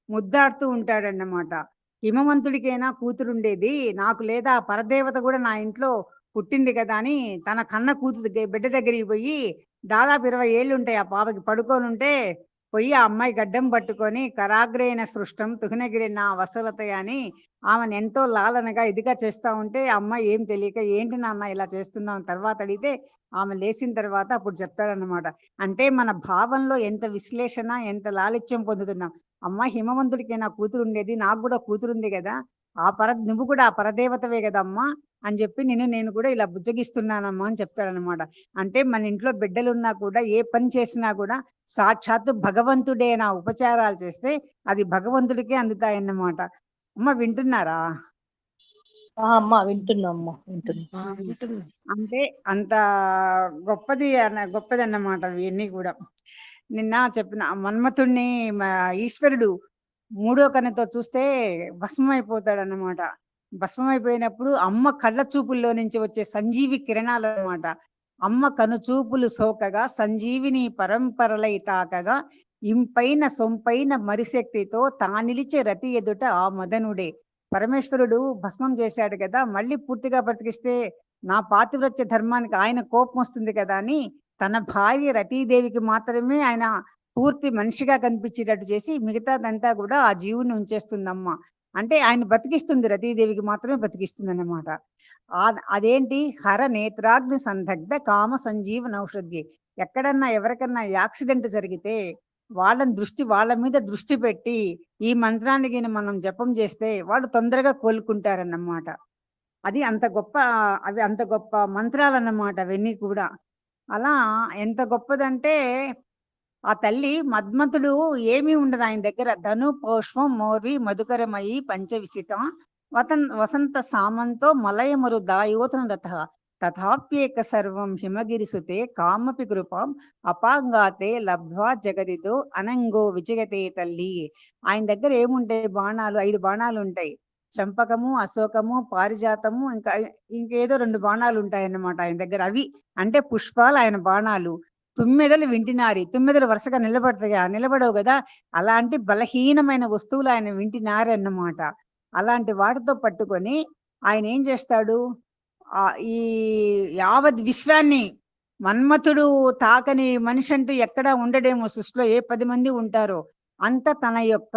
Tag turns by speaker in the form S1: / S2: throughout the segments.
S1: ముద్దాడుతూ ఉంటాడన్నమాట. హిమవంతుడికేనా కూతురుండేది, నాకు లేదా పరదేవత గూడా నా ఇంట్లో పుట్టింది కదా! అని తన కన్న కూతురు బిడ్డ దగ్గరికి బోయి దాదాపు 20 ఏళ్లుంటాయి ఆ పాపకి పడుకోనుంటే, పొయ్యి ఆ అమ్మాయి గడ్డం పట్టుకొని కరాగ్రేణ సృష్టం తుహినగిరిన వసవతయ అని ఆమెనెంతో లాలనగా ఇదిగా చేస్తా ఉంటే, ఆ అమ్మాయి ఏం తెలియక "ఏంటి నాన్న ఇలా చేస్తున్నావు?" అని తర్వాత అడిగితే, ఆమె లేసిన తర్వాత అప్పుడు చెప్తాడన్నమాట. అంటే మన భావంలో ఎంత విశ్లేషణ, ఎంత లాలిత్యం పొందుతున్నాం. అమ్మ హిమవంతుడికి నా కూతురుండేది. నాకు గూడా కూతురుంది గదా! నువ్వు కూడా ఆ పరదేవతవే గదమ్మా! అని జెప్పి నేను కూడా ఇలా బుజ్జగిస్తున్నానమ్మా అని చెప్తాడనమాట. అంటే మన ఇంట్లో బిడ్డలున్నా కూడా ఏ పని చేసినా గూడా సాక్షాత్తు భగవంతుడే నా ఉపచారాలు చేస్తే అది భగవంతుడికే అందుతాయన్నమాట. అమ్మ వింటున్నారా?
S2: ఆ! అమ్మ వింటున్నా అమ్మ. వింటున్నా.
S1: ఆ! అంటే అంత గొప్పదన్నమాట ఇవన్నీ గూడా. నిన్న చెప్పిన ఆ మన్మథుడిని మా ఈశ్వరుడు మూడో కన్నుతో చూస్తే భస్మమైపోతాడన్నమాట. భస్మమైపోయినప్పుడు అమ్మ కళ్ళ చూపుల్లో నుంచి వచ్చే సంజీవి కిరణాలన్నమాట. అమ్మ కనుచూపులు సోకగా సంజీవిని పరంపరలై తాకగా ఇంపైన సొంపైన మరిశక్తితో తానిలిచే రతి ఎదుట ఆ మదనుడే. పరమేశ్వరుడు భస్మం చేశాడు గదా! మళ్ళీ పూర్తిగా బ్రతికిస్తే నా పాతివ్రత్య ధర్మానికి ఆయన కోపమొస్తుంది కదా! అని తన భార్య రతీదేవికి మాత్రమే ఆయన పూర్తి మనిషిగా కనిపించేటట్టు చేసి మిగతాదంతా గూడా ఆ జీవుడిని ఉంచేస్తుందమ్మ. అంటే ఆయన బతికిస్తుంది రతీదేవికి మాత్రమే బతికిస్తుందన్నమాట. అదేంటి హర నేత్రాగ్ని సందగ్ధ కామ సంజీవనౌషధ్యే. ఎక్కడన్నా ఎవరికన్నా యాక్సిడెంట్ జరిగితే వాళ్ళ మీద దృష్టి పెట్టి ఈ మంత్రాన్ని గిన మనం జపం చేస్తే వాళ్ళు తొందరగా కోలుకుంటారన్నమాట. అది అంత గొప్ప అవి అంత గొప్ప మంత్రాలన్నమాట అవన్నీ కూడా. అలా ఎంత గొప్పదంటే ఆ తల్లి మద్మతుడు ఏమీ ఉండదు ఆయన దగ్గర. ధను, పౌష్పం, మోర్వి, మధుకరమయి పంచవిసిక వసంత సామంతో మలయమరు దాయోతన రథః. తథాప్యేక సర్వం హిమగిరిసుతే కామపి కృపాం అపాంగాతే లబ్ధ్వా జగదిదో అనంగో విజయతే తల్లి. ఆయన దగ్గర ఏముంటాయి బాణాలు? 5 బాణాలుంటాయి. చంపకము, అశోకము, పారిజాతము ఇంకేదో 2 బాణాలుంటాయన్నమాట ఆయన దగ్గర. అవి అంటే పుష్పాలు ఆయన బాణాలు. తుమ్మెదలు వింటినారి. తుమ్మెదలు వరుసగా నిలబడతాయా? నిలబడవు గదా! అలాంటి బలహీనమైన వస్తువులు ఆయన వింటినారన్నమాట. అలాంటి వాటితో పట్టుకొని ఆయనేం చేస్తాడు? ఈ యావద్ విశ్వాన్ని మన్మథుడు తాకని మనిషంటూ ఎక్కడా ఉండడేమో సృష్టిలో ఏ 10 మంది ఉంటారో. అంత తన యొక్క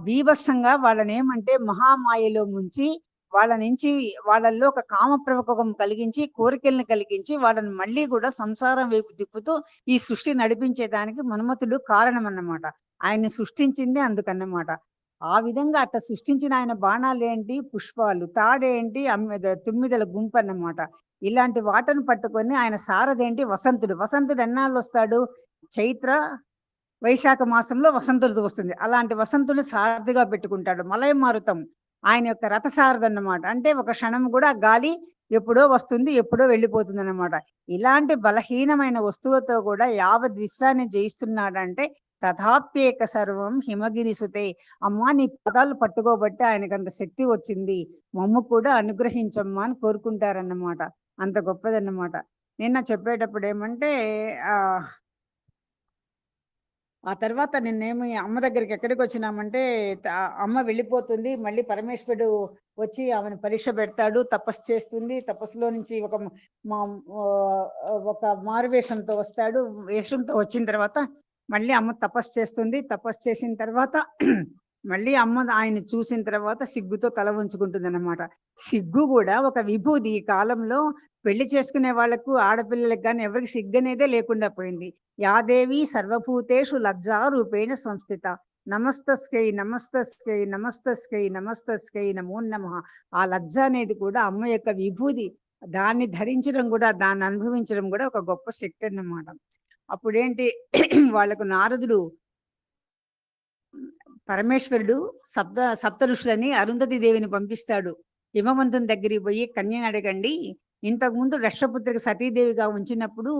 S1: బీభత్సంగా వాళ్ళనేమంటే మహామాయలో ముంచి, వాళ్ళ నుంచి వాళ్ళల్లో ఒక కామ ప్రకోపం కలిగించి, కోరికలను కలిగించి, వాళ్ళని మళ్ళీ గూడా సంసారం వైపు తిప్పుతూ, ఈ సృష్టి నడిపించేదానికి మన్మథుడు కారణమన్నమాట. ఆయన్ని సృష్టించిందే అందుకన్నమాట. ఆ విధంగా అట్ట సృష్టించిన ఆయన బాణాలేంటి? పుష్పాలు. తాడేంటి? తుమ్మిదల గుంపన్నమాట. ఇలాంటి వాటిని పట్టుకొని ఆయన సారథేంటి? వసంతుడు. వసంతుడు ఎన్నాళ్ళొస్తాడు? చైత్ర వైశాఖ మాసంలో వసంత ఋతువు వస్తుంది. అలాంటి వసంతుడిని సారథిగా పెట్టుకుంటాడు. మలయ మారుతం ఆయన యొక్క రథసారథన్నమాట. అంటే ఒక క్షణం గూడా గాలి ఎప్పుడో వస్తుంది, ఎప్పుడో వెళ్ళిపోతుందన్నమాట. ఇలాంటి బలహీనమైన వస్తువులతో గూడా యావద్ విశ్వాన్ని జయిస్తున్నాడంటే తథాప్యేక సర్వం హిమగిరిసుతే. అమ్మా! నీ పాదాలు పట్టుకోబట్టి ఆయనకంత శక్తి వచ్చింది. మమ్ము కూడా అనుగ్రహించమ్మా అని కోరుకుంటారన్నమాట. అంత గొప్పదన్నమాట. నిన్న చెప్పేటప్పుడేమంటే ఆహ్ ఆ తర్వాత నిన్నేమి అమ్మ దగ్గరికి ఎక్కడికొచ్చినామంటే, అమ్మ వెళ్ళిపోతుంది. మళ్ళీ పరమేశ్వరుడు వచ్చి ఆమెను పరీక్ష పెడతాడు. తపస్సు చేస్తుంది. తపస్సులో నుంచి మా ఒక మారువేషంతో వస్తాడు. వేషంతో వచ్చిన తర్వాత మళ్ళీ అమ్మ తపస్సు చేస్తుంది. తపస్సు చేసిన తర్వాత మళ్ళీ అమ్మ ఆయన్ని చూసిన తర్వాత సిగ్గుతో తల వంచుకుంటుందన్నమాట. సిగ్గు గూడా ఒక విభూది. ఈ కాలంలో పెళ్లి చేసుకునే వాళ్ళకు, ఆడపిల్లలకి గాని ఎవరికీ సిగ్గనేదే లేకుండా పోయింది. యాదేవి సర్వభూతేషు లజ్జారూపేణ సంస్థిత. నమస్తస్కై నమస్తస్కై నమస్తస్కై నమస్తస్కై నమో నమః. ఆ లజ్జ అనేది కూడా అమ్మ యొక్క విభూది. దాన్ని ధరించడం కూడా, దాన్ని అనుభవించడం కూడా ఒక గొప్ప శక్తి అన్నమాట. అప్పుడేంటి వాళ్ళకు నారదుడు పరమేశ్వరుడు సప్త ఋషులని అరుంధతి దేవిని పంపిస్తాడు. హిమవంతుని దగ్గరికి పోయి కన్యని అడగండి. ఇంతకుముందు రక్షపుత్రికి సతీదేవిగా ఉంచినప్పుడు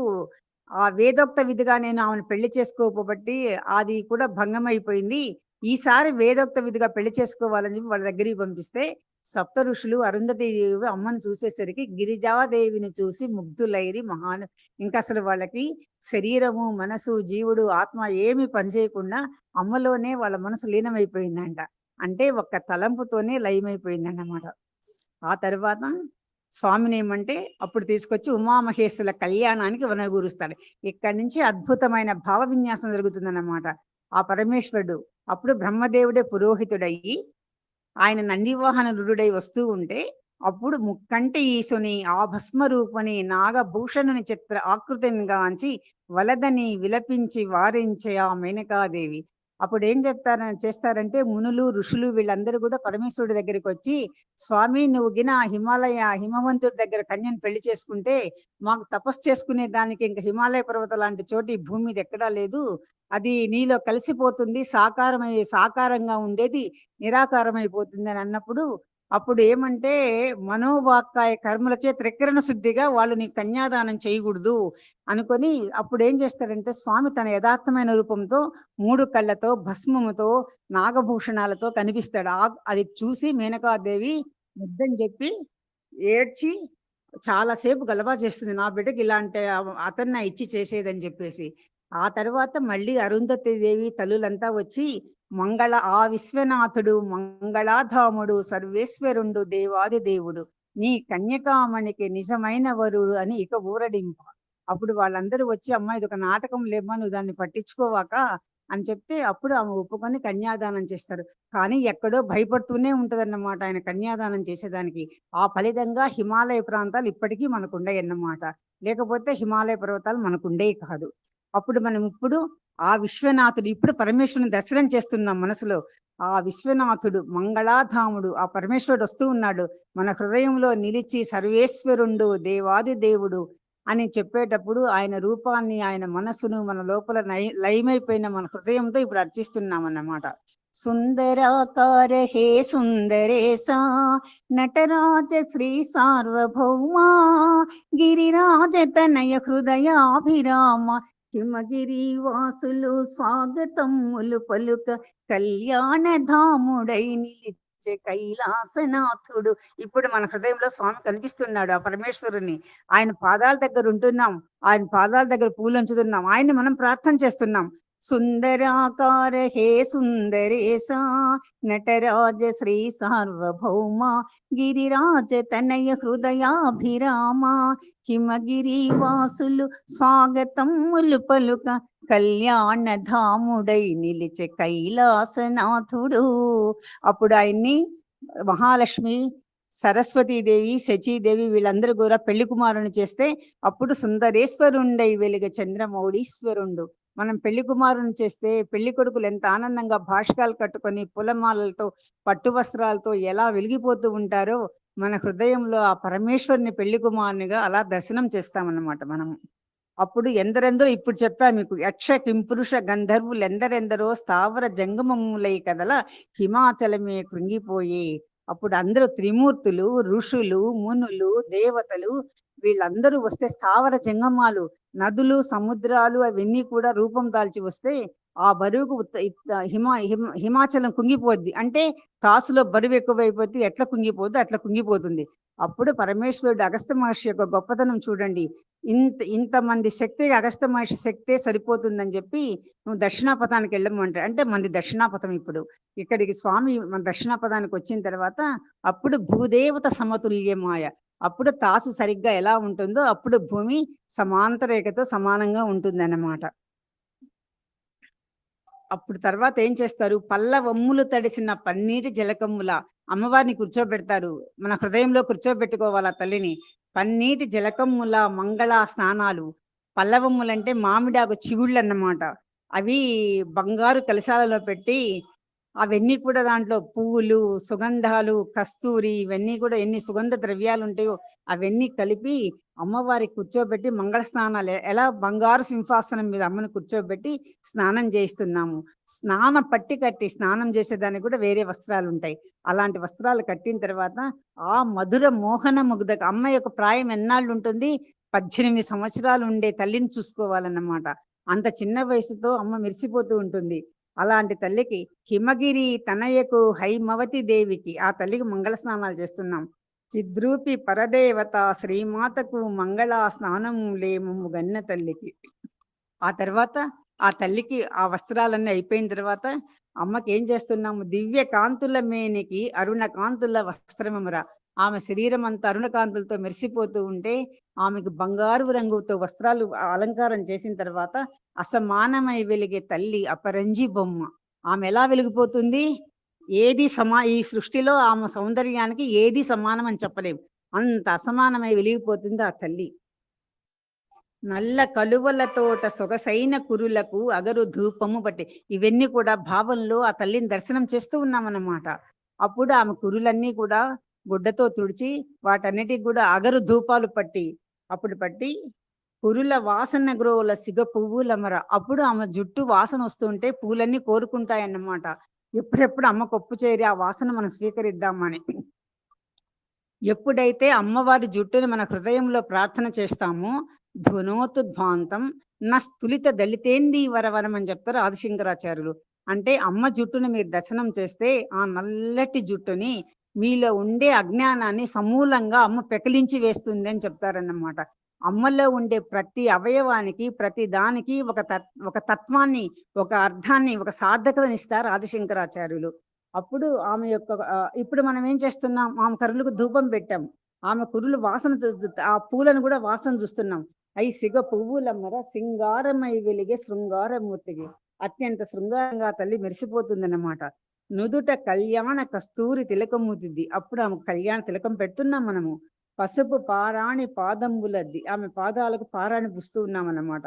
S1: ఆ వేదోక్త విధిగా నేను ఆమెను పెళ్లి చేసుకోకపోబట్టి అది కూడా భంగమైపోయింది. ఈసారి వేదోక్త విధిగా పెళ్లి చేసుకోవాలని చెప్పి వాళ్ళ దగ్గరికి పంపిస్తే సప్త ఋషులు అరుంధతి దేవి అమ్మను చూసేసరికి గిరిజాదేవిని చూసి ముగ్ధులైరి ఇంకా అసలు వాళ్ళకి శరీరము, మనసు, జీవుడు, ఆత్మ ఏమి పనిచేయకుండా అమ్మలోనే వాళ్ళ మనసు లీనమైపోయిందంట. అంటే ఒక్క తలంపుతోనే లయమైపోయిందన్నమాట. ఆ తర్వాత స్వామినేమంటే అప్పుడు తీసుకొచ్చి ఉమామహేశ్వరుల కళ్యాణానికి వనగూరుస్తాడు. ఇక్కడి నుంచి అద్భుతమైన భావ విన్యాసం జరుగుతుందన్నమాట. ఆ పరమేశ్వరుడు అప్పుడు బ్రహ్మదేవుడే పురోహితుడయ్యి ఆయన నందివాహనుడై వస్తూ ఉంటే అప్పుడు ముక్కంటి ఈశుని ఆ భస్మ రూపుని నాగభూషణుని చిత్ర ఆకృతిని గాంచి వలదని విలపించి వారించే ఆ మేనకాదేవి. అప్పుడు ఏం చేస్తారంటే మునులు, ఋషులు వీళ్ళందరూ కూడా పరమేశ్వరుడి దగ్గరికి వచ్చి, స్వామి నువ్వు గిన హిమవంతుడి దగ్గర కన్యను పెళ్లి చేసుకుంటే మాకు తపస్సు చేసుకునే దానికి ఇంక హిమాలయ పర్వతం లాంటి చోటు ఈ భూమి మీద ఎక్కడా లేదు. అది నీలో కలిసిపోతుంది. సాకారంగా ఉండేది నిరాకారమైపోతుందని అన్నప్పుడు, అప్పుడు ఏమంటే మనోవాక్కాయ కర్మలచే త్రికరణ శుద్ధిగా వాళ్ళు నీకు కన్యాదానం చేయకూడదు అనుకొని అప్పుడేం చేస్తాడంటే స్వామి తన యథార్థమైన రూపంతో 3 కళ్ళతో, భస్మముతో, నాగభూషణాలతో కనిపిస్తాడు. అది చూసి మేనకాదేవి వద్దని చెప్పి ఏడ్చి చాలాసేపు గలబా చేస్తుంది. నా బిడ్డకి ఇలాంటి అతన్ని ఇచ్చి చేసేదని చెప్పేసి. ఆ తర్వాత మళ్ళీ అరుంధతి దేవి తల్లులంతా వచ్చి ఆ విశ్వనాథుడు మంగళాధాముడు సర్వేశ్వరుండు దేవాది దేవుడు నీ కన్యకామణికి నిజమైన వరుడు అని ఇక ఊరడింప. అప్పుడు వాళ్ళందరూ వచ్చి అమ్మ ఇది ఒక నాటకం లేమ్మా నువ్వు దాన్ని పట్టించుకోవాక అని చెప్తే అప్పుడు ఆమె ఒప్పుకొని కన్యాదానం చేస్తారు. కానీ ఎక్కడో భయపడుతూనే ఉంటదన్నమాట ఆయన కన్యాదానం చేసేదానికి. ఆ ఫలితంగా హిమాలయ ప్రాంతాలు ఇప్పటికీ మనకుండయన్నమాట. లేకపోతే హిమాలయ పర్వతాలు మనకుండేవి కాదు. అప్పుడు మనం ఇప్పుడు ఆ విశ్వనాథుడు ఇప్పుడు పరమేశ్వరుని దర్శనం చేస్తున్నాం మనసులో. ఆ విశ్వనాథుడు మంగళాధాముడు ఆ పరమేశ్వరుడు వస్తూ ఉన్నాడు. మన హృదయంలో నిలిచి సర్వేశ్వరుండు దేవాది దేవుడు అని చెప్పేటప్పుడు ఆయన రూపాన్ని, ఆయన మనసును మన లోపల లయమైపోయిన మన హృదయంతో ఇప్పుడు అర్చిస్తున్నాం అన్నమాట. సుందరాకార హే సుందరేశా నటరాజ శ్రీ సార్వభౌమా గిరిరాజ తనయ హృదయాభిరామ హిమగిరి వాసులు స్వాగతములు పలుక కళ్యాణధాముడై నిలిచే కైలాసనాథుడు. ఇప్పుడు మన హృదయంలో స్వామి కనిపిస్తున్నాడు ఆ పరమేశ్వరుని. ఆయన పాదాల దగ్గర ఉంటున్నాం, ఆయన పాదాల దగ్గర పూలంచుతున్నాం, ఆయన్ని మనం ప్రార్థన చేస్తున్నాం. సుందరాకార హే సుందరేశా నటరాజ శ్రీ సార్వభౌమ గిరిరాజ తనయ హృదయాభిరామ హిమగిరి వాసులు స్వాగతములు పలుక కళ్యాణధాముడై నిలిచే కైలాసనాథుడు. అప్పుడు ఆయన్ని మహాలక్ష్మి, సరస్వతీదేవి, శచీదేవి వీళ్ళందరూ కూడా పెళ్లి కుమారుని చేస్తే అప్పుడు సుందరేశ్వరుండై వెలుగ చంద్రమౌళీశ్వరుండు. మనం పెళ్లి కుమారుని చేస్తే పెళ్లి కొడుకులు ఎంత ఆనందంగా భాషకాలు కట్టుకొని పూలమాలలతో, పట్టు వస్త్రాలతో ఎలా వెలిగిపోతూ ఉంటారో మన హృదయంలో ఆ పరమేశ్వరుని పెళ్లి కుమారునిగా అలా దర్శనం చేస్తామన్నమాట మనము. అప్పుడు ఎందరెందరో ఇప్పుడు చెప్పా మీకు యక్ష కింపురుష గంధర్వులు ఎందరెందరో స్థావర జంగమములై కదల హిమాచలమే కృంగిపోయి. అప్పుడు అందరూ త్రిమూర్తులు, ఋషులు, మునులు, దేవతలు వీళ్ళందరూ వస్తే స్థావర జంగమాలు, నదులు, సముద్రాలు అవన్నీ కూడా రూపం దాల్చి వస్తే ఆ బరువుకు హిమాచలం కుంగిపోద్ది. అంటే తాసులో బరువు ఎక్కువైపోతే ఎట్లా కుంగిపోద్ది అట్లా కుంగిపోతుంది. అప్పుడు పరమేశ్వరుడు అగస్త్య మహర్షి యొక్క గొప్పతనం చూడండి. ఇంతమంది శక్తి అగస్త్య మహర్షి శక్తే సరిపోతుందని చెప్పి నువ్వు దక్షిణాపథానికి వెళ్ళమంటారు. అంటే మంది దక్షిణాపథం ఇప్పుడు ఇక్కడికి స్వామి మన దక్షిణాపథానికి వచ్చిన తర్వాత అప్పుడు భూదేవత సమతుల్యమాయ. అప్పుడు తాసు సరిగ్గా ఎలా ఉంటుందో అప్పుడు భూమి సమాంతర రేఖతో సమానంగా ఉంటుందన్నమాట. అప్పుడు తర్వాత ఏం చేస్తారు, పల్లవమ్ములు తడిసిన పన్నీటి జలకమ్ముల అమ్మవారిని కూర్చోబెడతారు. మన హృదయంలో కూర్చోబెట్టుకోవాలి ఆ తల్లిని. పన్నీటి జలకమ్ముల మంగళ స్నానాలు. పల్లవమ్ములంటే మామిడాకు చిగుళ్ళు అన్నమాట. అవి బంగారు కలశాలలో పెట్టి అవన్నీ కూడా దాంట్లో పువ్వులు, సుగంధాలు, కస్తూరి ఇవన్నీ కూడా ఎన్ని సుగంధ ద్రవ్యాలు ఉంటాయో అవన్నీ కలిపి అమ్మవారికి కూర్చోబెట్టి మంగళ స్నానాలు ఎలా బంగారు సింహాసనం మీద అమ్మని కూర్చోబెట్టి స్నానం చేయిస్తున్నాము. పట్టి కట్టి స్నానం చేసేదానికి కూడా వేరే వస్త్రాలు ఉంటాయి. అలాంటి వస్త్రాలు కట్టిన తర్వాత ఆ మధుర మోహన ముగ్ధ అమ్మ యొక్క ప్రాయం ఎన్నాళ్ళు ఉంటుంది, 18 సంవత్సరాలు ఉండే తల్లిని చూసుకోవాలన్నమాట. అంత చిన్న వయసుతో అమ్మ మెరిసిపోతూ ఉంటుంది. అలాంటి తల్లికి హిమగిరి తనయకు హైమవతి దేవికి ఆ తల్లికి మంగళ స్నానాలు చేస్తున్నాం. చిద్రూపి పరదేవత శ్రీమాతకు మంగళ స్నానము లేము గన్న తల్లికి. ఆ తర్వాత ఆ తల్లికి ఆ వస్త్రాలన్నీ అయిపోయిన తర్వాత అమ్మకి ఏం చేస్తున్నాము, దివ్య కాంతుల మేనికి అరుణ కాంతుల వస్త్రమమురా. ఆమె శరీరం అంతా అరుణ కాంతులతో మెరిసిపోతూ ఉంటే ఆమెకు బంగారు రంగుతో వస్త్రాలు అలంకారం చేసిన తర్వాత అసమానమై వెలిగే తల్లి అపరంజి బొమ్మ. ఆమె ఎలా వెలిగిపోతుంది, ఏది ఈ సృష్టిలో ఆమె సౌందర్యానికి ఏది సమానం అని చెప్పలేము. అంత అసమానమై వెలిగిపోతుంది ఆ తల్లి. నల్ల కలువల తోట సొగసైన కురులకు అగరు ధూపము బట్టి. ఇవన్నీ కూడా భావంలో ఆ తల్లిని దర్శనం చేస్తూ ఉన్నామన్నమాట. అప్పుడు ఆమె కురులన్నీ కూడా గుడ్డతో తుడిచి వాటన్నిటికి కూడా అగరు ధూపాలు పట్టి, అప్పుడు పట్టి కురుల వాసన గ్రోల సిగ పువ్వులమర. అప్పుడు ఆమె జుట్టు వాసన వస్తుంటే పూలన్నీ కోరుకుంటాయన్నమాట. ఎప్పుడెప్పుడు అమ్మ కొప్పు చేరి ఆ వాసన మనం స్వీకరిద్దామని. ఎప్పుడైతే అమ్మవారి జుట్టుని మన హృదయంలో ప్రార్థన చేస్తామో ధ్వనోతు ధ్వాంతం నా స్థులిత దళితేంది వరవరం అని చెప్తారు ఆదిశంకరాచార్యులు. అంటే అమ్మ జుట్టుని మీరు దర్శనం చేస్తే ఆ నల్లటి జుట్టుని మీలో ఉండే అజ్ఞానాన్ని సమూలంగా అమ్మ పెకిలించి వేస్తుంది అని చెప్తారన్నమాట. అమ్మలో ఉండే ప్రతి అవయవానికి ప్రతి దానికి ఒక తత్వాన్ని, ఒక అర్థాన్ని, ఒక సార్థకతని ఇస్తారు ఆదిశంకరాచార్యులు. అప్పుడు ఆమె యొక్క ఇప్పుడు మనం ఏం చేస్తున్నాం, ఆమె కరులకు ధూపం పెట్టాం, ఆమె కురులు వాసన ఆ పూలను కూడా వాసన చూస్తున్నాం. అయి సిగ పువ్వులమ్మర సింగారమై వెలిగే శృంగారమూర్తికి. అత్యంత శృంగారంగా తల్లి మెరిసిపోతుందన్నమాట. నుదుట కళ్యాణ కస్తూరి తిలకమూతిద్ది. అప్పుడు ఆమె కళ్యాణ తిలకం పెడుతున్నాం మనము. పసుపు పారాణి పాదంబులద్ది. ఆమె పాదాలకు పారాణి పుస్తూ ఉన్నామన్నమాట.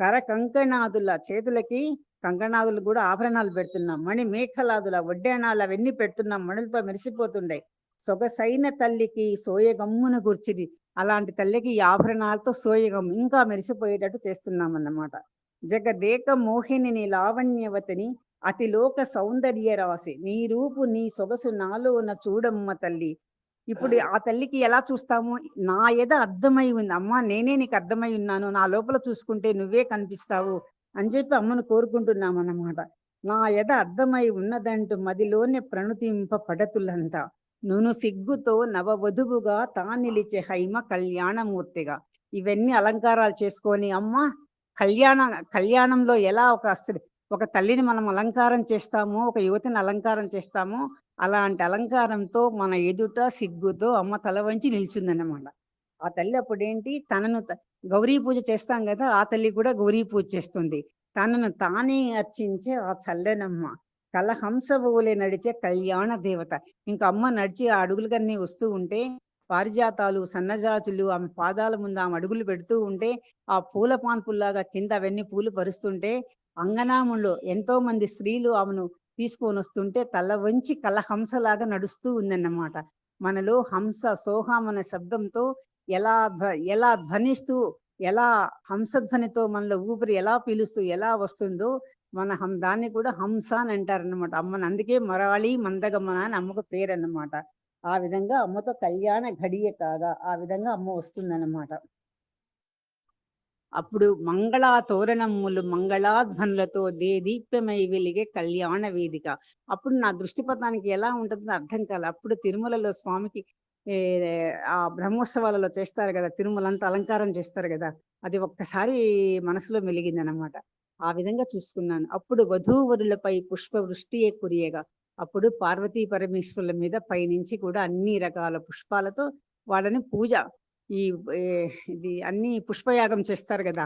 S1: కర కంకణాదుల చేతులకి కంకణాదులు కూడా ఆభరణాలు పెడుతున్నాం. మణి మేఖలాదుల వడ్డాణాలు అవన్నీ పెడుతున్నాం. మణులతో మెరిసిపోతుండే. సొగసైన తల్లికి సోయగమ్మును గుర్చిది. అలాంటి తల్లికి ఈ ఆభరణాలతో సోయగం ఇంకా మెరిసిపోయేటట్టు చేస్తున్నామన్నమాట. జగదేక మోహిని నీ లావణ్యవతిని అతిలోక సౌందర్య రాశి నీ రూపు నీ సొగసు నాలోన చూడమ్మ తల్లి. ఇప్పుడు ఆ తల్లికి ఎలా చూస్తాము, నా ఎద అర్థమై ఉంది అమ్మా, నేనే నీకు అర్థమై ఉన్నాను, నా లోపల చూసుకుంటే నువ్వే కనిపిస్తావు అని చెప్పి అమ్మను కోరుకుంటున్నాం అన్నమాట. నా ఎద అర్థమై ఉన్నదంటూ మదిలోనే ప్రణుతింప పడతులంతా నును సిగ్గుతో నవవధువుగా తా నిలిచే హైమ కళ్యాణమూర్తిగా. ఇవన్నీ అలంకారాలు చేసుకొని అమ్మ కళ్యాణ కళ్యాణంలో ఎలా ఒక తల్లిని మనం అలంకారం చేస్తామో, ఒక యువతిని అలంకారం చేస్తామో, అలాంటి అలంకారంతో మన ఎదుట సిగ్గుతో అమ్మ తల వంచి నిల్చుందన్నమాట. ఆ తల్లి అప్పుడేంటి గౌరీ పూజ చేస్తాం కదా, ఆ తల్లి కూడా గౌరీ పూజ చేస్తుంది. తనను తానే అర్చించే ఆ చల్లనమ్మ కలహంస ఓలే నడిచే కళ్యాణ దేవత. ఇంకా అమ్మ నడిచి ఆ అడుగులకన్నీ వస్తూ ఉంటే పారిజాతాలు సన్నజాజులు ఆమె పాదాల ముందు ఆమె అడుగులు పెడుతూ ఉంటే ఆ పూల పాన్పుల్లాగా కింద అవన్నీ పూలు పరుస్తుంటే అంగనాములో ఎంతో మంది స్త్రీలు ఆమెను తీసుకొని వస్తుంటే తల వంచి కలహంసలాగా నడుస్తూ ఉందన్నమాట. మనలో హంస సోహం అనే శబ్దంతో ఎలా ధ్వనిస్తూ, ఎలా హంసధ్వనితో మనలో ఊపిరి ఎలా పీలుస్తూ ఎలా వస్తుందో దాన్ని కూడా హంస అని అంటారన్నమాట అమ్మని. అందుకే మరాళి మందగమన అని అమ్మకు పేరన్నమాట. ఆ విధంగా అమ్మతో కళ్యాణ ఘడియ కాగా ఆ విధంగా అమ్మ వస్తుందన్నమాట. అప్పుడు మంగళా తోరణములు మంగళాధ్వనులతో దీప్యమై వెలిగే కళ్యాణ వేదిక. అప్పుడు నా దృష్టిపథానికి ఎలా ఉంటుందో అర్థం కాలే. అప్పుడు తిరుమలలో స్వామికి ఏ ఆ బ్రహ్మోత్సవాలలో చేస్తారు కదా, తిరుమలంతా అలంకారం చేస్తారు కదా, అది ఒక్కసారి మనసులో మెలిగిందనమాట. ఆ విధంగా చూసుకున్నాను. అప్పుడు వధూవరులపై పుష్పవృష్టియే కురియగా. అప్పుడు పార్వతీ పరమేశ్వరుల మీద పైనుంచి కూడా అన్ని రకాల పుష్పాలతో వాళ్ళని పూజ ఈ ఇది అన్ని పుష్పయాగం చేస్తారు కదా,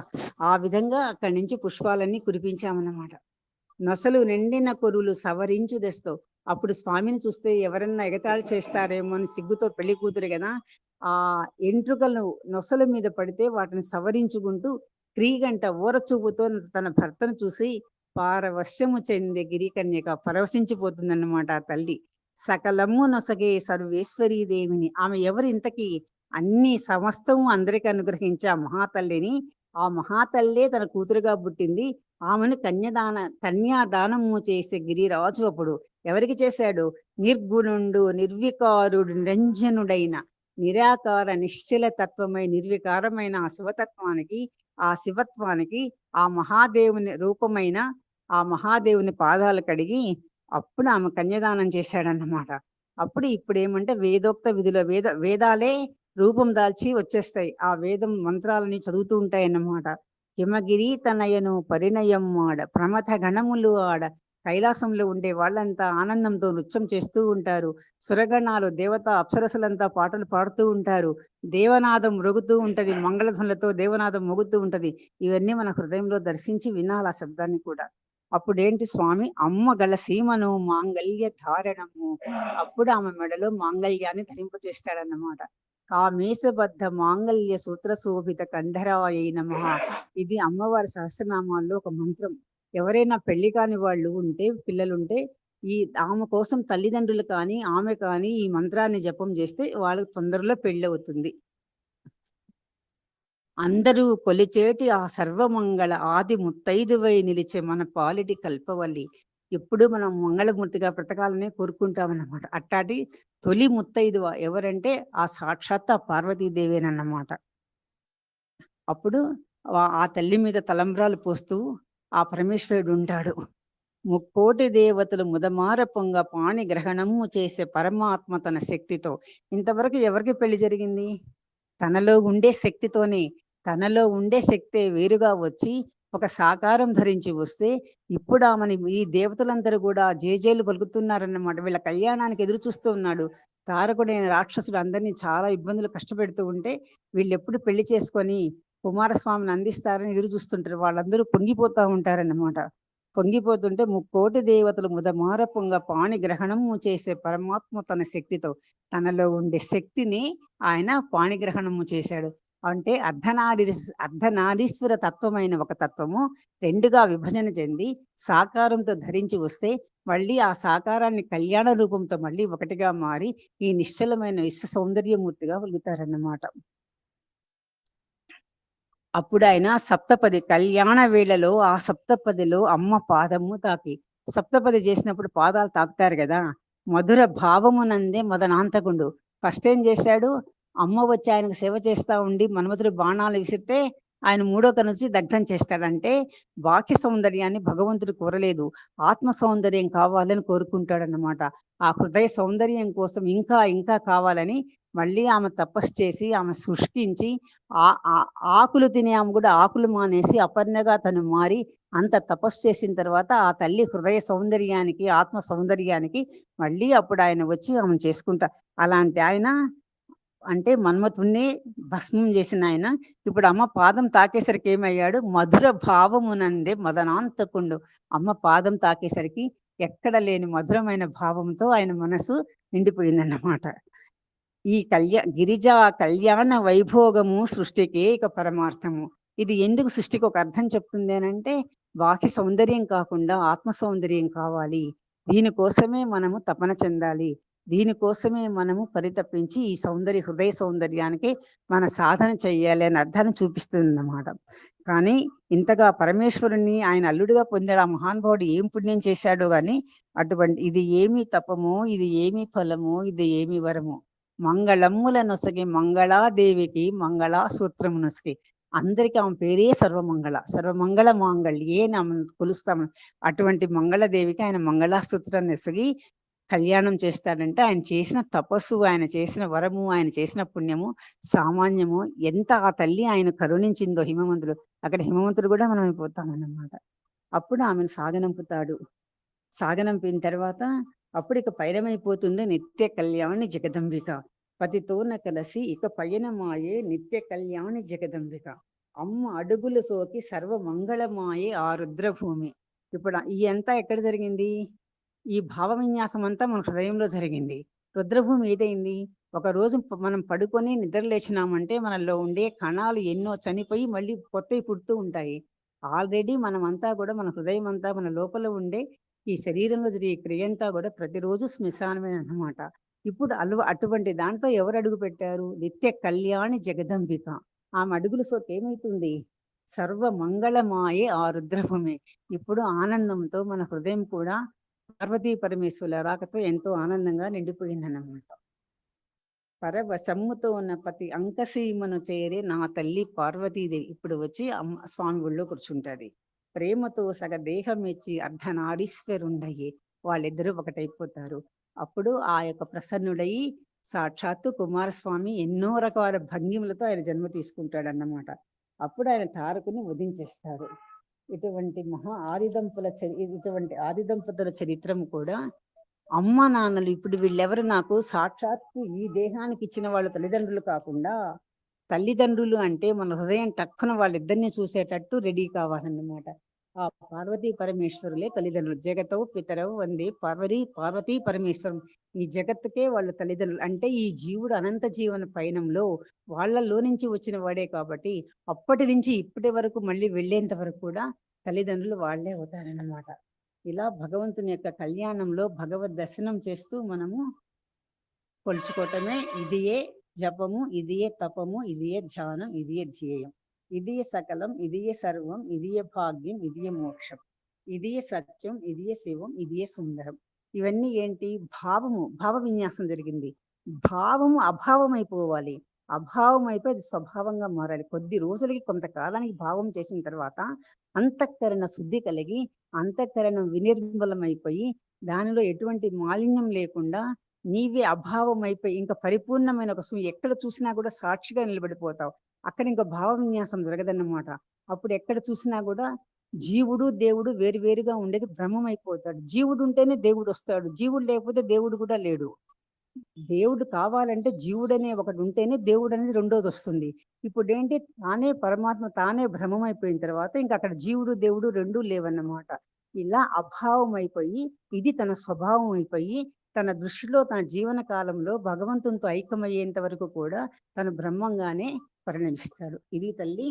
S1: ఆ విధంగా అక్కడి నుంచి పుష్పాలన్నీ కురిపించామన్నమాట. నొసలు నిండిన కొరులు సవరించు తెస్తావు. అప్పుడు స్వామిని చూస్తే ఎవరన్నా ఎగతాళి చేస్తారేమో అని సిగ్గుతో పెళ్లి కూతురు కదా, ఆ ఎంట్రుకలు నొసల మీద పడితే వాటిని సవరించుకుంటూ క్రీగంట ఊరచూపుతో తన భర్తను చూసి పారవశ్యము చెందే గిరికన్యక పరవశించిపోతుందన్నమాట ఆ తల్లి. సకలము నొసగే సర్వేశ్వరీదేవిని. ఆమె ఎవరు ఇంతకీ, అన్ని సమస్తము అందరికి అనుగ్రహించే ఆ మహాతల్లిని. ఆ మహాతల్లే తన కూతురుగా పుట్టింది. ఆమెను కన్యాదానము చేసే గిరిరాజు అప్పుడు ఎవరికి చేశాడు, నిర్గుణుండు నిర్వికారుడు నిరంజనుడైన నిరాకార నిశ్చల తత్వమై నిర్వికారమైన ఆ శివతత్వానికి, ఆ శివత్వానికి ఆ మహాదేవుని రూపమైన ఆ మహాదేవుని పాదాలు కడిగి అప్పుడు ఆమె కన్యాదానం చేశాడన్నమాట. అప్పుడు ఇప్పుడేమంటే వేదోక్త విధిలో వేదాలే రూపం దాల్చి వచ్చేస్తాయి. ఆ వేదం మంత్రాలని చదువుతూ ఉంటాయన్నమాట. హిమగిరి తనయను పరిణయం ఆడ ప్రమథ గణములు ఆడ కైలాసంలో ఉండే వాళ్ళంతా ఆనందంతో నృత్యం చేస్తూ ఉంటారు. సురగణాలు దేవతా అప్సరసలంతా పాటలు పాడుతూ ఉంటారు. దేవనాదం మ్రొగుతూ ఉంటది. మంగళధ్వనులతో దేవనాదం మోగుతూ ఉంటది. ఇవన్నీ మన హృదయంలో దర్శించి వినాలి ఆ శబ్దాన్ని కూడా. అప్పుడేంటి స్వామి అమ్మ గల సీమను మాంగళ్య ధారణము. అప్పుడు ఆమె మెడలో మాంగళ్యాన్ని ధరింపచేస్తాడన్నమాట. కామేశబద్ధ మాంగళ్య సూత్ర శోభిత కంధరాయై నమః. ఇది అమ్మవారి సహస్రనామాల్లో ఒక మంత్రం. ఎవరైనా పెళ్లి కాని వాళ్ళు ఉంటే, పిల్లలుంటే ఈ ఆమె కోసం తల్లిదండ్రులు కానీ, ఆమె కానీ ఈ మంత్రాన్ని జపం చేస్తే వాళ్ళకి తొందరలో పెళ్ళవుతుంది. అందరూ కొలిచేటి ఆ సర్వమంగళ ఆది ముత్తైదువై నిలిచే మన పాలిటి కల్పవల్లి. ఎప్పుడూ మనం మంగళమూర్తిగా బ్రతకాలనే కోరుకుంటామన్నమాట. అట్టాటి తొలి ముత్తైదువ ఎవరంటే ఆ సాక్షాత్ ఆ పార్వతీదేవేనన్నమాట. అప్పుడు ఆ తల్లి మీద తలంబ్రాలు పోస్తూ ఆ పరమేశ్వరుడుంటాడు. ముక్కోటి దేవతలు ముదమార పొంగ పాణి గ్రహణము చేసే పరమాత్మ తన శక్తితో. ఇంతవరకు ఎవరికి పెళ్లి జరిగింది? తనలో ఉండే శక్తితోనే. తనలో ఉండే శక్తే వేరుగా వచ్చి ఒక సాకారం ధరించి వస్తే, ఇప్పుడు ఆమెని ఈ దేవతలందరూ గూడా జేజేలు పలుకుతున్నారన్నమాట. వీళ్ళ కళ్యాణానికి ఎదురు చూస్తూ ఉన్నాడు. తారకుడైన రాక్షసుడు అందరిని చాలా ఇబ్బందులు కష్టపెడుతూ ఉంటే, వీళ్ళెప్పుడు పెళ్లి చేసుకొని కుమారస్వామిని అందిస్తారని ఎదురు చూస్తుంటారు. వాళ్ళందరూ పొంగిపోతా ఉంటారన్నమాట. పొంగిపోతుంటే ముక్కోటి దేవతలు ముదమార పొంగ పాణి గ్రహణము చేసే పరమాత్మ తన శక్తితో. తనలో ఉండే శక్తిని ఆయన పాణిగ్రహణము చేశాడు. అంటే అర్ధనారీశ్వర తత్వమైన ఒక తత్వము 2గా విభజన చెంది సాకారంతో ధరించి వస్తే, మళ్ళీ ఆ సాకారాన్ని కళ్యాణ రూపంతో మళ్ళీ ఒకటిగా మారి ఈ నిశ్చలమైన విశ్వ సౌందర్యమూర్తిగా వెలుగుతారన్నమాట. అప్పుడాయన సప్తపది కళ్యాణ వేళలో ఆ సప్తపదిలో అమ్మ పాదము తాకి సప్తపది చేసినప్పుడు పాదాలు తాకుతారు గదా! మధుర భావమునందే మదనాంతకుండు. ఫస్ట్ ఏం చేశాడు? అమ్మ వచ్చి ఆయనకు సేవ చేస్తా ఉండి మన్మథుడు బాణాలు విసిరితే ఆయన మూడో కన్నుంచి దగ్ధం చేస్తాడంటే బాహ్య సౌందర్యాన్ని భగవంతుడు కోరలేదు. ఆత్మ సౌందర్యం కావాలని కోరుకుంటాడన్నమాట. ఆ హృదయ సౌందర్యం కోసం ఇంకా ఇంకా కావాలని మళ్ళీ ఆమె తపస్సు చేసి ఆమె శుష్కించి ఆ ఆ ఆకులు తినే ఆమె గూడా ఆకులు మానేసి అపర్ణగా తను మారి, అంత తపస్సు చేసిన తర్వాత ఆ తల్లి హృదయ సౌందర్యానికి, ఆత్మ సౌందర్యానికి మళ్ళీ అప్పుడు ఆయన వచ్చి ఆమెను చేసుకుంటా అలాంటి ఆయన అంటే మన్మథుడిని భస్మం చేసినాయన, ఇప్పుడు అమ్మ పాదం తాకేసరికి ఏమయ్యాడు? మధుర భావమునందే మదనాంతకుండు. అమ్మ పాదం తాకేసరికి ఎక్కడ లేని మధురమైన భావంతో ఆయన మనసు నిండిపోయిందన్నమాట. ఈ గిరిజా కళ్యాణ వైభోగము సృష్టికే ఇక పరమార్థము. ఇది ఎందుకు సృష్టికి ఒక అర్థం చెప్తుంది అనంటే, బాహ్య సౌందర్యం కాకుండా ఆత్మ సౌందర్యం కావాలి. దీనికోసమే మనము తపన చెందాలి. దీనికోసమే మనము పరితపించి ఈ హృదయ సౌందర్యానికి మన సాధన చెయ్యాలి అనే అర్థాన్ని చూపిస్తుందన్నమాట. కానీ ఇంతగా పరమేశ్వరుడిని ఆయన అల్లుడిగా పొందాడు ఆ మహానుభావుడు ఏం పుణ్యం చేశాడో గాని, ఇది ఏమి తపమో, ఇది ఏమి ఫలమో, ఇది ఏమి వరమో. మంగళమ్ముల నొసగి మంగళాదేవికి మంగళాసూత్రము నొసగి. అందరికి ఆమె పేరే సర్వమంగళ. సర్వమంగళ మాంగళ్యే అని ఆమెను కొలుస్తాము. అటువంటి మంగళదేవికి ఆయన మంగళాసూత్రాన్ని నొసగి కళ్యాణం చేస్తాడంటే, ఆయన చేసిన తపస్సు, ఆయన చేసిన వరము, ఆయన చేసిన పుణ్యము సామాన్యము. ఎంత ఆ తల్లి ఆయన కరుణించిందో హిమవంతుడు. అక్కడ హిమవంతుడు కూడా మనం అయిపోతామన్నమాట. అప్పుడు ఆమెను సాగనంపుతాడు. సాగనంపిన తర్వాత అప్పుడిక పైరమైపోతుంది నిత్య కళ్యాణి జగదంబిక. పతితోన కలసి ఇక పయనమాయే నిత్య కళ్యాణి జగదంబిక. అమ్మ అడుగులు సోకి సర్వ మంగళమాయే ఆ రుద్రభూమి. ఇప్పుడు ఈ అంతా ఎక్కడ జరిగింది? ఈ భావ విన్యాసం అంతా మన హృదయంలో జరిగింది. రుద్రభూమి ఏదైంది? ఒకరోజు మనం పడుకొని నిద్ర లేచినామంటే మనలో ఉండే కణాలు ఎన్నో చనిపోయి మళ్ళీ కొత్తవి పుడుతూ ఉంటాయి. ఆల్రెడీ మనమంతా కూడా మన హృదయం అంతా మన లోపల ఉండే ఈ శరీరంలో జరిగే క్రియంతా కూడా ప్రతిరోజు శ్మశానమే అన్నమాట. ఇప్పుడు అటువంటి దాంట్లో ఎవరు అడుగుపెట్టారు? నిత్య కళ్యాణి జగదంబిక. ఆమె అడుగులు సోకేమైతుంది? సర్వ మంగళమాయే ఆ రుద్రభూమి. ఇప్పుడు ఆనందంతో మన హృదయం కూడా పార్వతీ పరమేశ్వరుల రాకతో ఎంతో ఆనందంగా నిండిపోయిందన్నమాట. పరవశమ్ముతో ఉన్న పతి అంకసీమను చేరి నా తల్లి పార్వతీదేవి ఇప్పుడు వచ్చి స్వామి ఒళ్ళో కూర్చుంటది. ప్రేమతో సగ దేహం ఇచ్చి అర్ధనారీశ్వరుండయి వాళ్ళిద్దరూ ఒకటైపోతారు. అప్పుడు ఆ యొక్క ప్రసన్నుడయి సాక్షాత్తు కుమారస్వామి ఎన్నో రకాల భంగిమలతో ఆయన జన్మ తీసుకుంటాడన్నమాట. అప్పుడు ఆయన తారకుని వధించేస్తాడు. ఇటువంటి ఆది దంపతుల చరిత్రము కూడా అమ్మ నాన్నలు ఇప్పుడు వీళ్ళెవరు నాకు సాక్షాత్తు ఈ దేహానికి ఇచ్చిన వాళ్ళు తల్లిదండ్రులు కాకుండా తల్లిదండ్రులు అంటే మన హృదయం టక్కున వాళ్ళిద్దరిని చూసేటట్టు రెడీ కావాలన్నమాట. ఆ పార్వతీ పరమేశ్వరులే తల్లిదండ్రులు. జగతౌ పితరౌ వందే పార్వతీ పరమేశ్వరం. ఈ జగత్తుకే వాళ్ళు తల్లిదండ్రులు. అంటే ఈ జీవుడు అనంత జీవన పయనంలో వాళ్ళలో నుంచి వచ్చిన వాడే కాబట్టి అప్పటి నుంచి ఇప్పటి వరకు మళ్ళీ వెళ్ళేంత వరకు కూడా తల్లిదండ్రులు వాళ్ళే అవుతారన్నమాట. ఇలా భగవంతుని యొక్క కళ్యాణంలో భగవద్ దర్శనం చేస్తూ మనము కొలుచుకోవటమే ఇదియే జపము, ఇదియే తపము, ఇదియే ధ్యానం, ఇదియే ధ్యేయం. ఇదియే సకలం, ఇదియే సర్వం, ఇదియే భాగ్యం, ఇదియే మోక్షం. ఇదియే సత్యం, ఇదియే శివం, ఇదియే సుందరం. ఇవన్నీ ఏంటి? భావ విన్యాసం జరిగింది. భావము అభావం అయిపోవాలి. అభావం అయిపోయి అది స్వభావంగా మారాలి. కొద్ది రోజులకి కొంతకాలానికి భావం చేసిన తర్వాత అంతఃకరణ శుద్ధి కలిగి అంతఃకరణం వినిర్మలమైపోయి దానిలో ఎటువంటి మాలిన్యం లేకుండా నీవే అభావం అయిపోయి ఇంకా పరిపూర్ణమైన ఒక ఎక్కడ చూసినా కూడా సాక్షిగా నిలబడిపోతావు. అక్కడ ఇంకా భావ విన్యాసం జరగదన్నమాట. అప్పుడు ఎక్కడ చూసినా కూడా జీవుడు దేవుడు వేరు వేరుగా ఉండేది భ్రమం అయిపోతాడు. జీవుడు ఉంటేనే దేవుడు వస్తాడు. జీవుడు లేకపోతే దేవుడు కూడా లేడు. దేవుడు కావాలంటే జీవుడనే ఒకడు ఉంటేనే దేవుడు అనేది రెండోది వస్తుంది. ఇప్పుడేంటి తానే పరమాత్మ తానే భ్రమమైపోయిన తర్వాత ఇంక అక్కడ జీవుడు దేవుడు రెండూ లేవన్నమాట. ఇలా అభావం అయిపోయి ఇది తన స్వభావం అయిపోయి తన దృష్టిలో తన జీవన కాలంలో భగవంతునితో ఐక్యమయ్యేంత వరకు కూడా తను బ్రహ్మంగానే పరిణమిస్తాడు. ఇది తల్లి